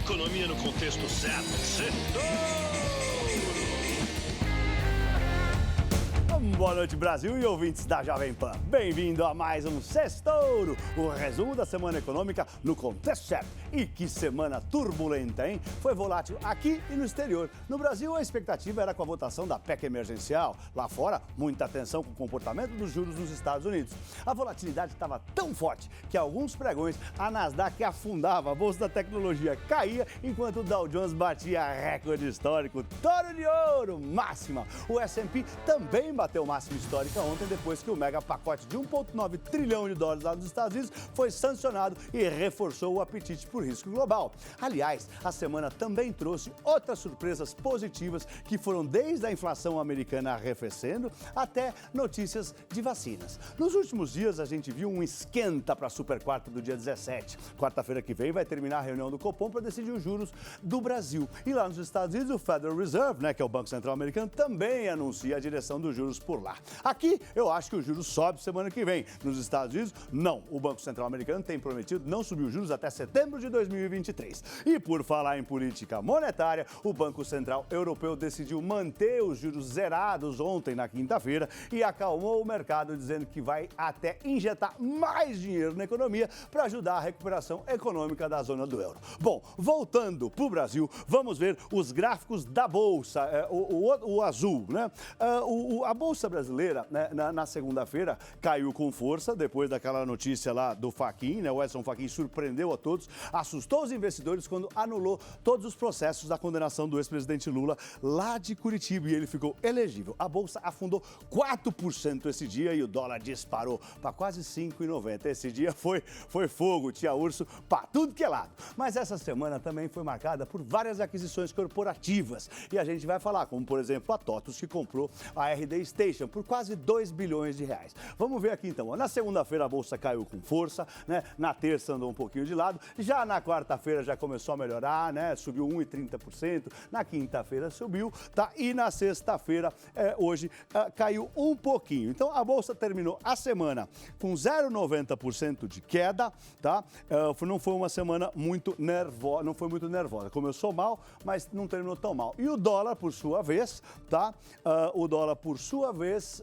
Economia no contexto certo. Boa noite, Brasil e ouvintes da Jovem Pan. Bem-vindo a mais um Sextouro, o resumo da semana econômica no contexto certo. E que semana turbulenta, hein? Foi volátil aqui e no exterior. No Brasil, a expectativa era com a votação da PEC emergencial. Lá fora, muita atenção com o comportamento dos juros nos Estados Unidos. A volatilidade estava tão forte que alguns pregões a Nasdaq afundava, a Bolsa da Tecnologia caía, enquanto o Dow Jones batia recorde histórico. Touro de ouro, máxima. O S&P também bateu máxima histórica ontem, depois que o mega pacote de 1,9 trilhão de dólares lá nos Estados Unidos foi sancionado e reforçou o apetite por risco global. Aliás, a semana também trouxe outras surpresas positivas que foram desde a inflação americana arrefecendo até notícias de vacinas. Nos últimos dias, a gente viu um esquenta para a super quarta do dia 17. Quarta-feira que vem vai terminar a reunião do Copom para decidir os juros do Brasil. E lá nos Estados Unidos, o Federal Reserve, que é o Banco Central Americano, também anuncia a direção dos juros por lá. Aqui, eu acho que o juros sobe semana que vem. Nos Estados Unidos, não. O Banco Central Americano tem prometido não subir os juros até setembro de 2023. E por falar em política monetária, o Banco Central Europeu decidiu manter os juros zerados ontem, na quinta-feira, e acalmou o mercado, dizendo que vai até injetar mais dinheiro na economia para ajudar a recuperação econômica da zona do euro. Bom, voltando para o Brasil, vamos ver os gráficos da Bolsa, o azul, né? A Bolsa brasileira, né, na segunda-feira, caiu com força, depois daquela notícia lá do Fachin, né? O Edson Fachin surpreendeu a todos, assustou os investidores quando anulou todos os processos da condenação do ex-presidente Lula lá de Curitiba e ele ficou elegível. A Bolsa afundou 4% esse dia e o dólar disparou para quase 5,90. Esse dia foi fogo, tinha urso para tudo que é lado. Mas essa semana também foi marcada por várias aquisições corporativas e a gente vai falar, como por exemplo a TOTVS, que comprou a RD Station por quase 2 bilhões de reais. Vamos ver aqui então. Na segunda-feira a Bolsa caiu com força, né? Na terça andou um pouquinho de lado, já na quarta-feira já começou a melhorar, né? Subiu 1,30%, na quinta-feira subiu, tá? E na sexta-feira, hoje, caiu um pouquinho. Então a Bolsa terminou a semana com 0,90% de queda, tá? Não foi uma semana muito nervosa, não foi muito nervosa. Começou mal, mas não terminou tão mal. E o dólar, por sua vez, tá? O dólar, por sua vez,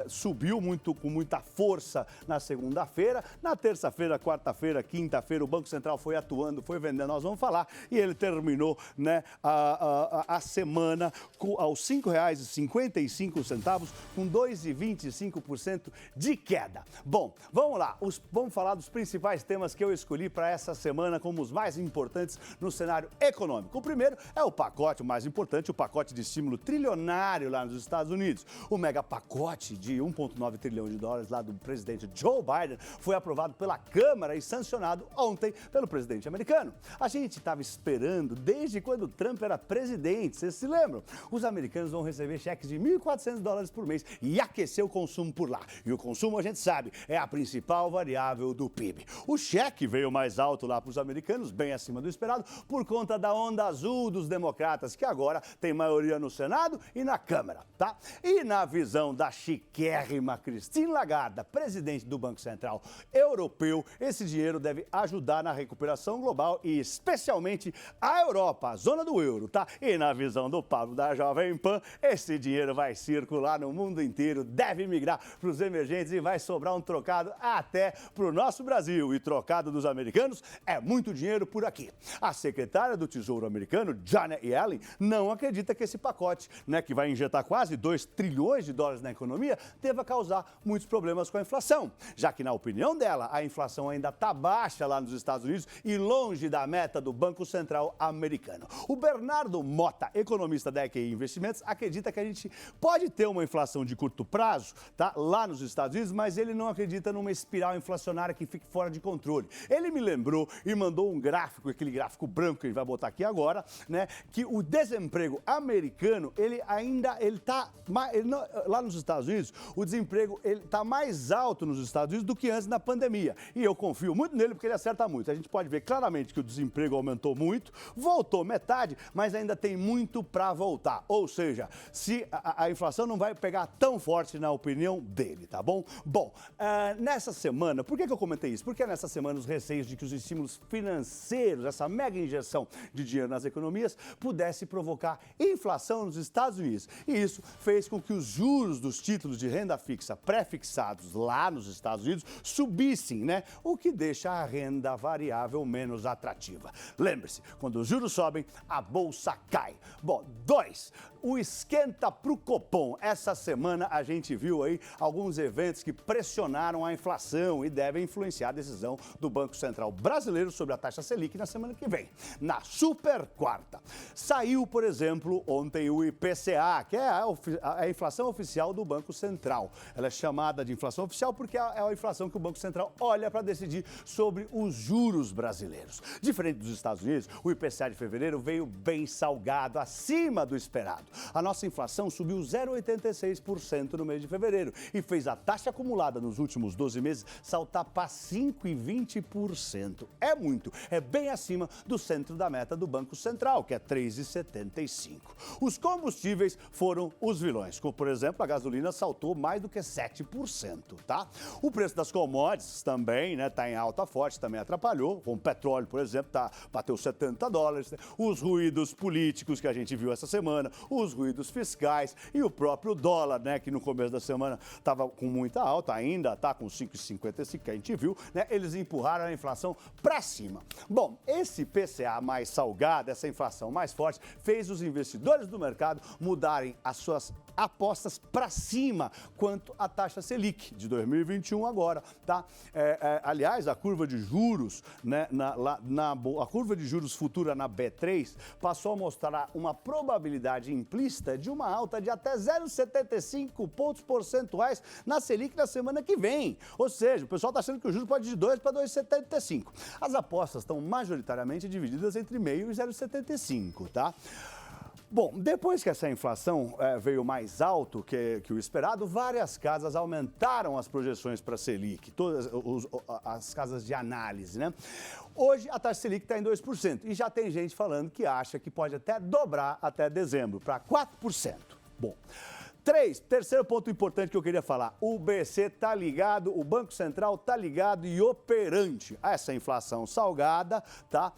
subiu com muita força na segunda-feira. Na terça-feira, quarta-feira, quinta-feira, o Banco Central foi atuando, foi vendendo, nós vamos falar, e ele terminou, né, a semana aos R$ 5,55, com 2,25% de queda. Bom, vamos lá, vamos falar dos principais temas que eu escolhi para essa semana como os mais importantes no cenário econômico. O primeiro é o pacote, o mais importante, o pacote de estímulo trilionário lá nos Estados Unidos. O mega pacote de 1,9 trilhão de dólares lá do presidente Joe Biden foi aprovado pela Câmara e sancionado ontem pelo presidente americano. A gente estava esperando desde quando Trump era presidente, vocês se lembram? Os americanos vão receber cheques de $1.400 por mês e aquecer o consumo por lá. E o consumo, a gente sabe, é a principal variável do PIB. O cheque veio mais alto lá para os americanos, bem acima do esperado, por conta da onda azul dos democratas, que agora tem maioria no Senado e na Câmara, tá? E na visão da chiquérrima Christine Lagarde, presidente do Banco Central Europeu, esse dinheiro deve ajudar na recuperação global e especialmente a Europa, a zona do euro, tá? E na visão do Pablo da Jovem Pan, esse dinheiro vai circular no mundo inteiro, deve migrar para os emergentes e vai sobrar um trocado até para o nosso Brasil. E trocado dos americanos é muito dinheiro por aqui. A secretária do Tesouro americano, Janet Yellen, não acredita que esse pacote, né, que vai injetar quase 2 trilhões de dólares na economia, deva causar muitos problemas com a inflação, já que, na opinião dela, a inflação ainda está baixa lá nos Estados Unidos e longe da meta do Banco Central americano. O Bernardo Mota, economista da EQI Investimentos, acredita que a gente pode ter uma inflação de curto prazo, tá, lá nos Estados Unidos, mas ele não acredita numa espiral inflacionária que fique fora de controle. Ele me lembrou e mandou um gráfico, aquele gráfico branco que ele vai botar aqui agora, né, que o desemprego americano, ele lá nos Estados Unidos, o desemprego está mais alto nos Estados Unidos do que antes da pandemia. E eu confio muito nele porque ele acerta muito. A gente pode ver claramente que o desemprego aumentou muito, voltou metade, mas ainda tem muito para voltar. Ou seja, se a inflação não vai pegar tão forte na opinião dele, tá bom? Bom, nessa semana, por que eu comentei isso? Porque nessa semana os receios de que os estímulos financeiros, essa mega injeção de dinheiro nas economias, pudesse provocar inflação nos Estados Unidos. E isso fez com que os juros dos títulos de renda fixa pré-fixados lá nos Estados Unidos subissem, né? O que deixa a renda variável menos atrativa. Lembre-se, quando os juros sobem, a bolsa cai. Bom, 2. O esquenta pro Copom. Essa semana a gente viu aí alguns eventos que pressionaram a inflação e devem influenciar a decisão do Banco Central brasileiro sobre a taxa Selic na semana que vem. Na super quarta, saiu, por exemplo, ontem o IPCA, que é a inflação oficial do Banco Central. Ela é chamada de inflação oficial porque é a inflação que o Banco Central olha para decidir sobre os juros brasileiros. Diferente dos Estados Unidos, o IPCA de fevereiro veio bem salgado, acima do esperado. A nossa inflação subiu 0,86% no mês de fevereiro e fez a taxa acumulada nos últimos 12 meses saltar para 5,20%. É muito, é bem acima do centro da meta do Banco Central, que é 3,75%. Os combustíveis foram os vilões, como, por exemplo, a gasolina saltou mais do que 7%, tá? O preço das commodities também, né, tá em alta forte, também atrapalhou. Com o petróleo, por exemplo, bateu $70. Né? Os ruídos políticos que a gente viu essa semana, os ruídos fiscais e o próprio dólar, né, que no começo da semana estava com muita alta, ainda está com 5,55 que a gente viu, né, eles empurraram a inflação para cima. Bom, esse PCA mais salgado, essa inflação mais forte, fez os investidores do mercado mudarem as suas apostas para cima quanto à taxa Selic de 2021 agora, tá? Aliás, a curva de juros, né, a curva de juros futura na B3 passou a mostrar uma probabilidade implícita de uma alta de até 0,75 pontos percentuais na Selic na semana que vem. Ou seja, o pessoal está achando que o juros pode ir de 2 para 2,75. As apostas estão majoritariamente divididas entre 0,5 e 0,75, tá? Bom, depois que essa inflação veio mais alto que o esperado, várias casas aumentaram as projeções para a Selic, todas as casas de análise, né? Hoje a taxa Selic está em 2% e já tem gente falando que acha que pode até dobrar até dezembro, para 4%. Bom, terceiro ponto importante que eu queria falar, o BC está ligado, o Banco Central está ligado e operante. Essa inflação salgada, tá,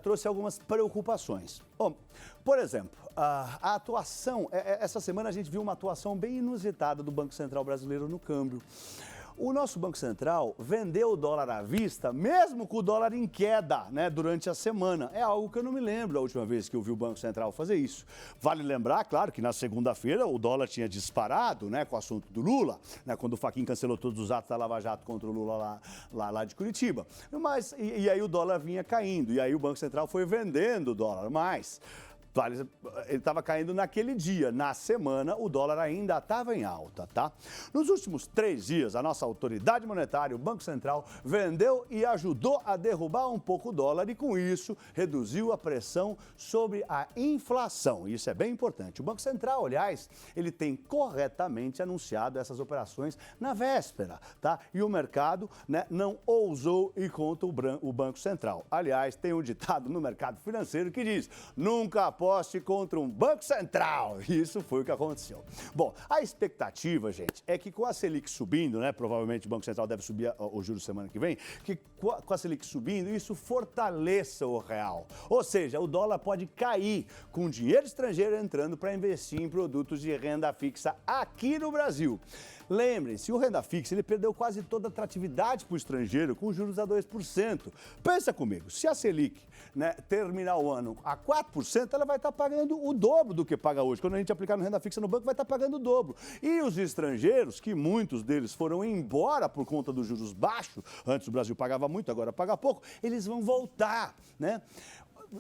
trouxe algumas preocupações. Bom, por exemplo, a atuação, essa semana a gente viu uma atuação bem inusitada do Banco Central brasileiro no câmbio. O nosso Banco Central vendeu o dólar à vista, mesmo com o dólar em queda, né, durante a semana. É algo que eu não me lembro a última vez que eu vi o Banco Central fazer isso. Vale lembrar, claro, que na segunda-feira o dólar tinha disparado, né, com o assunto do Lula, né, quando o Fachin cancelou todos os atos da Lava Jato contra o Lula lá de Curitiba. Mas, e aí o dólar vinha caindo, e aí o Banco Central foi vendendo o dólar, mas ele estava caindo naquele dia. Na semana, o dólar ainda estava em alta, tá? Nos últimos 3 dias, a nossa autoridade monetária, o Banco Central, vendeu e ajudou a derrubar um pouco o dólar e, com isso, reduziu a pressão sobre a inflação. Isso é bem importante. O Banco Central, aliás, ele tem corretamente anunciado essas operações na véspera, tá? E o mercado, né, não ousou ir contra o Banco Central. Aliás, tem um ditado no mercado financeiro que diz: nunca aposte contra um Banco Central. Isso foi o que aconteceu. Bom, a expectativa, gente, é que com a Selic subindo, né, provavelmente o Banco Central deve subir o juros semana que vem, que com a Selic subindo, isso fortaleça o real. Ou seja, o dólar pode cair com dinheiro estrangeiro entrando para investir em produtos de renda fixa aqui no Brasil. Lembrem-se, o renda fixa ele perdeu quase toda a atratividade para o estrangeiro com juros a 2%. Pensa comigo, se a Selic, né, terminar o ano a 4%, ela vai estar pagando o dobro do que paga hoje. Quando a gente aplicar no renda fixa no banco, vai estar pagando o dobro. E os estrangeiros, que muitos deles foram embora por conta dos juros baixos, antes o Brasil pagava muito, agora paga pouco, eles vão voltar, né?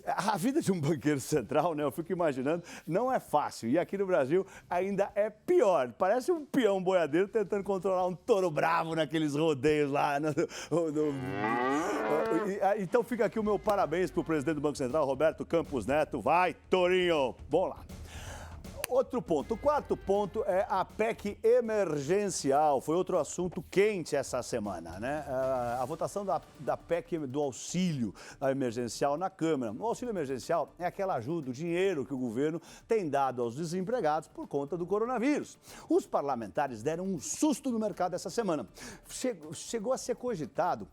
A vida de um banqueiro central, né, eu fico imaginando, não é fácil. E aqui no Brasil ainda é pior. Parece um peão boiadeiro tentando controlar um touro bravo naqueles rodeios lá. Então fica aqui o meu parabéns para o presidente do Banco Central, Roberto Campos Neto. Vai, Tourinho! Bom lá. Outro ponto. O quarto ponto é a PEC emergencial. Foi outro assunto quente essa semana, né? A votação da PEC do auxílio emergencial na Câmara. O auxílio emergencial é aquela ajuda, o dinheiro que o governo tem dado aos desempregados por conta do coronavírus. Os parlamentares deram um susto no mercado essa semana. Chegou a ser cogitado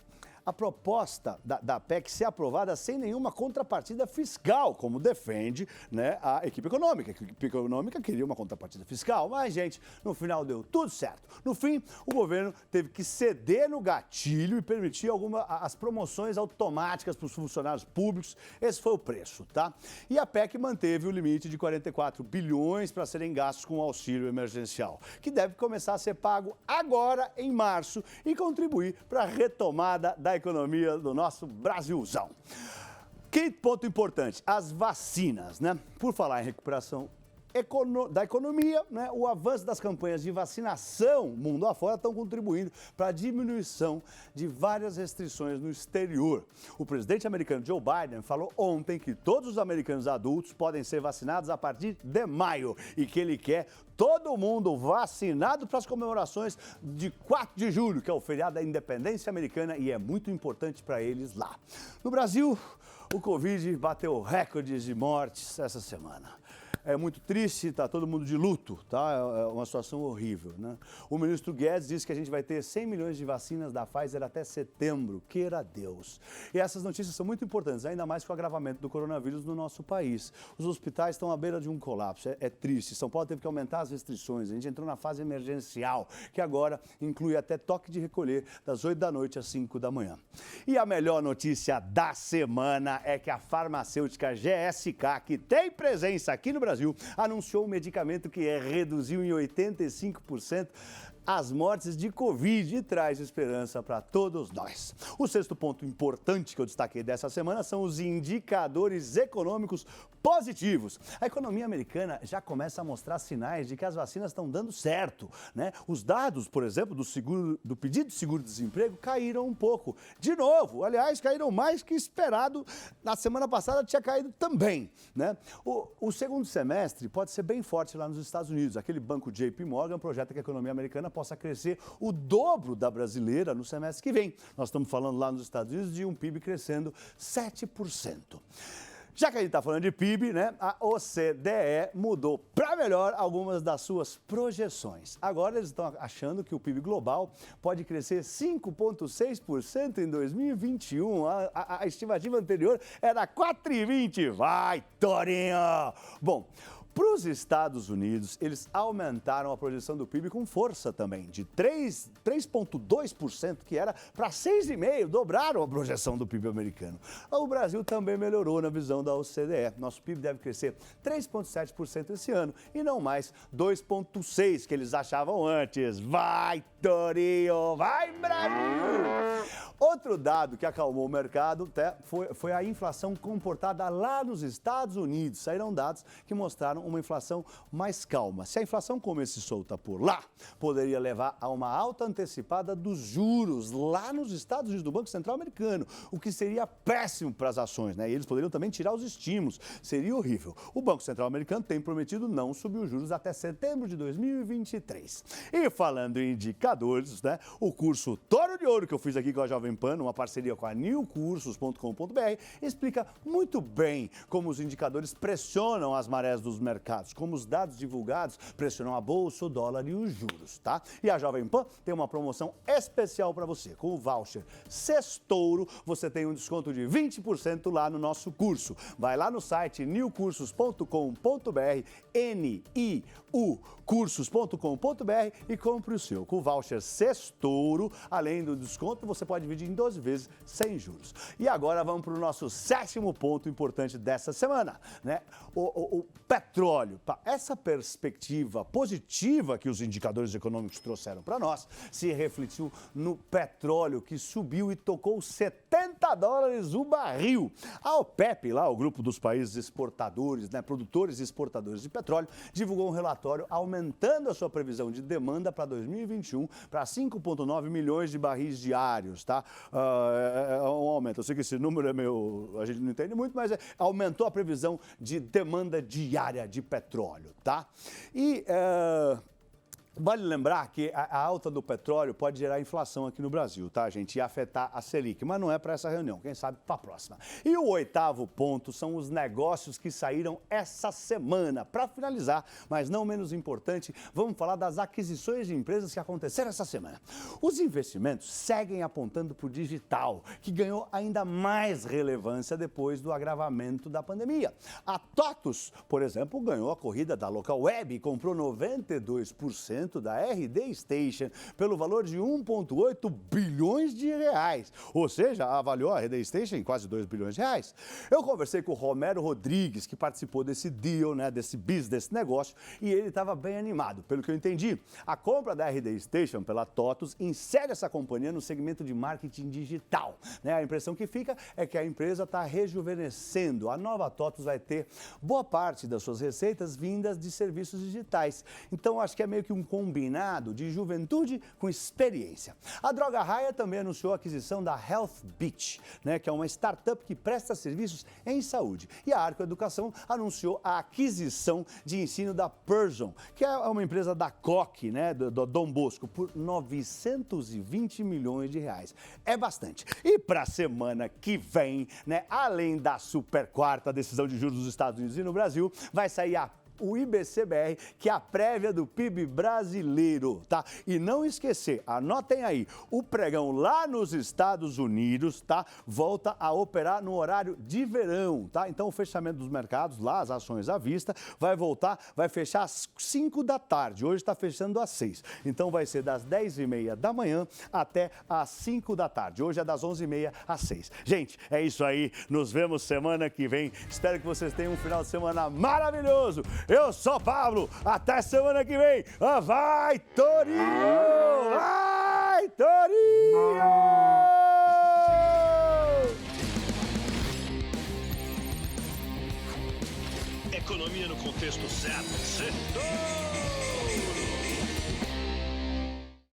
a proposta da PEC ser aprovada sem nenhuma contrapartida fiscal, como defende, né, a equipe econômica. A equipe econômica queria uma contrapartida fiscal, mas, gente, no final deu tudo certo. No fim, o governo teve que ceder no gatilho e permitir as promoções automáticas para os funcionários públicos. Esse foi o preço, tá? E a PEC manteve o limite de 44 bilhões para serem gastos com o auxílio emergencial, que deve começar a ser pago agora, em março, e contribuir para a retomada da economia do nosso Brasilzão. Quinto ponto importante, as vacinas, né? Por falar em recuperação da economia, né? O avanço das campanhas de vacinação mundo afora estão contribuindo para a diminuição de várias restrições no exterior. O presidente americano Joe Biden falou ontem que todos os americanos adultos podem ser vacinados a partir de maio e que ele quer todo mundo vacinado para as comemorações de 4 de julho, que é o feriado da independência americana e é muito importante para eles lá. No Brasil, o Covid bateu recordes de mortes essa semana. É muito triste, está todo mundo de luto, tá? É uma situação horrível, né? O ministro Guedes disse que a gente vai ter 100 milhões de vacinas da Pfizer até setembro, queira Deus. E essas notícias são muito importantes, ainda mais com o agravamento do coronavírus no nosso país. Os hospitais estão à beira de um colapso, é triste. São Paulo teve que aumentar as restrições, a gente entrou na fase emergencial, que agora inclui até toque de recolher das 8 da noite às 5 da manhã. E a melhor notícia da semana é que a farmacêutica GSK, que tem presença aqui no Brasil, anunciou um medicamento que reduziu em 85% as mortes de Covid e traz esperança para todos nós. O sexto ponto importante que eu destaquei dessa semana são os indicadores econômicos positivos. A economia americana já começa a mostrar sinais de que as vacinas estão dando certo, né? Os dados, por exemplo, do pedido de seguro-desemprego caíram um pouco. De novo, aliás, caíram mais que esperado. Na semana passada tinha caído também, né? O segundo semestre pode ser bem forte lá nos Estados Unidos. Aquele banco JP Morgan projeta que a economia americana possa crescer o dobro da brasileira no semestre que vem. Nós estamos falando lá nos Estados Unidos de um PIB crescendo 7%. Já que a gente está falando de PIB, né, a OCDE mudou para melhor algumas das suas projeções. Agora eles estão achando que o PIB global pode crescer 5,6% em 2021. A estimativa anterior era 4,20%. Vai, Torinho! Bom, para os Estados Unidos, eles aumentaram a projeção do PIB com força também, de 3,2%, que era para 6,5%, dobraram a projeção do PIB americano. O Brasil também melhorou na visão da OCDE. Nosso PIB deve crescer 3,7% esse ano e não mais 2,6% que eles achavam antes. Vai, Torinho! Vai, Brasil! Outro dado que acalmou o mercado foi a inflação comportada lá nos Estados Unidos. Saíram dados que mostraram uma inflação mais calma. Se a inflação comesse solta por lá, poderia levar a uma alta antecipada dos juros lá nos Estados Unidos, do Banco Central Americano, o que seria péssimo para as ações, né? E eles poderiam também tirar os estímulos. Seria horrível. O Banco Central Americano tem prometido não subir os juros até setembro de 2023. E falando em indicadores, né? O curso Toro de Ouro que eu fiz aqui com a Jovem Pan, uma parceria com a newcursos.com.br, explica muito bem como os indicadores pressionam as marés dos mercados, como os dados divulgados pressionam a bolsa, o dólar e os juros, tá? E a Jovem Pan tem uma promoção especial para você. Com o voucher Sextouro, você tem um desconto de 20% lá no nosso curso. Vai lá no site newcursos.com.br, cursos.com.br e compre o seu. Com o voucher Sextouro, além do desconto, você pode dividir em 12 vezes sem juros. E agora vamos para o nosso sétimo ponto importante dessa semana, né? O petróleo. Essa perspectiva positiva que os indicadores econômicos trouxeram para nós se refletiu no petróleo, que subiu e tocou 70 dólares o barril. A OPEP, lá, o grupo dos países exportadores, né, produtores e exportadores de petróleo, divulgou um relatório aumentando a sua previsão de demanda para 2021 para 5,9 milhões de barris diários, tá? É um aumento. Eu sei que esse número é meio... a gente não entende muito, mas aumentou a previsão de demanda diária de petróleo, tá? E... vale lembrar que a alta do petróleo pode gerar inflação aqui no Brasil, tá, gente? E afetar a Selic, mas não é para essa reunião, quem sabe para a próxima. E o 8º ponto são os negócios que saíram essa semana. Para finalizar, mas não menos importante, vamos falar das aquisições de empresas que aconteceram essa semana. Os investimentos seguem apontando para o digital, que ganhou ainda mais relevância depois do agravamento da pandemia. A TOTUS, por exemplo, ganhou a corrida da Local Web e comprou 92% da RD Station pelo valor de 1,8 bilhões de reais. Ou seja, avaliou a RD Station em quase 2 bilhões de reais. Eu conversei com o Romero Rodrigues, que participou desse deal, né, desse negócio, e ele estava bem animado. Pelo que eu entendi, a compra da RD Station pela TOTUS insere essa companhia no segmento de marketing digital, né? A impressão que fica é que a empresa está rejuvenescendo. A nova TOTUS vai ter boa parte das suas receitas vindas de serviços digitais. Então, acho que é meio que um combinado de juventude com experiência. A Droga Raia também anunciou a aquisição da Health Beach, né, que é uma startup que presta serviços em saúde. E a Arco Educação anunciou a aquisição de ensino da Pearson, que é uma empresa da Coque, né, do Dom Bosco, por 920 milhões de reais. É bastante. E para a semana que vem, né, além da super quarta decisão de juros dos Estados Unidos e no Brasil, vai sair o IBCBR, que é a prévia do PIB brasileiro, tá? E não esquecer, anotem aí, o pregão lá nos Estados Unidos, tá? Volta a operar no horário de verão, tá? Então o fechamento dos mercados, lá as ações à vista, vai voltar, vai fechar às 5 da tarde, hoje está fechando às 6. Então vai ser das 10h30 da manhã até às 5 da tarde, hoje é das 11h30 às 6. Gente, é isso aí, nos vemos semana que vem, espero que vocês tenham um final de semana maravilhoso. Eu sou Pablo, até semana que vem. Vai, Torinho! Vai, Torinho! Economia no contexto certo. Sextou!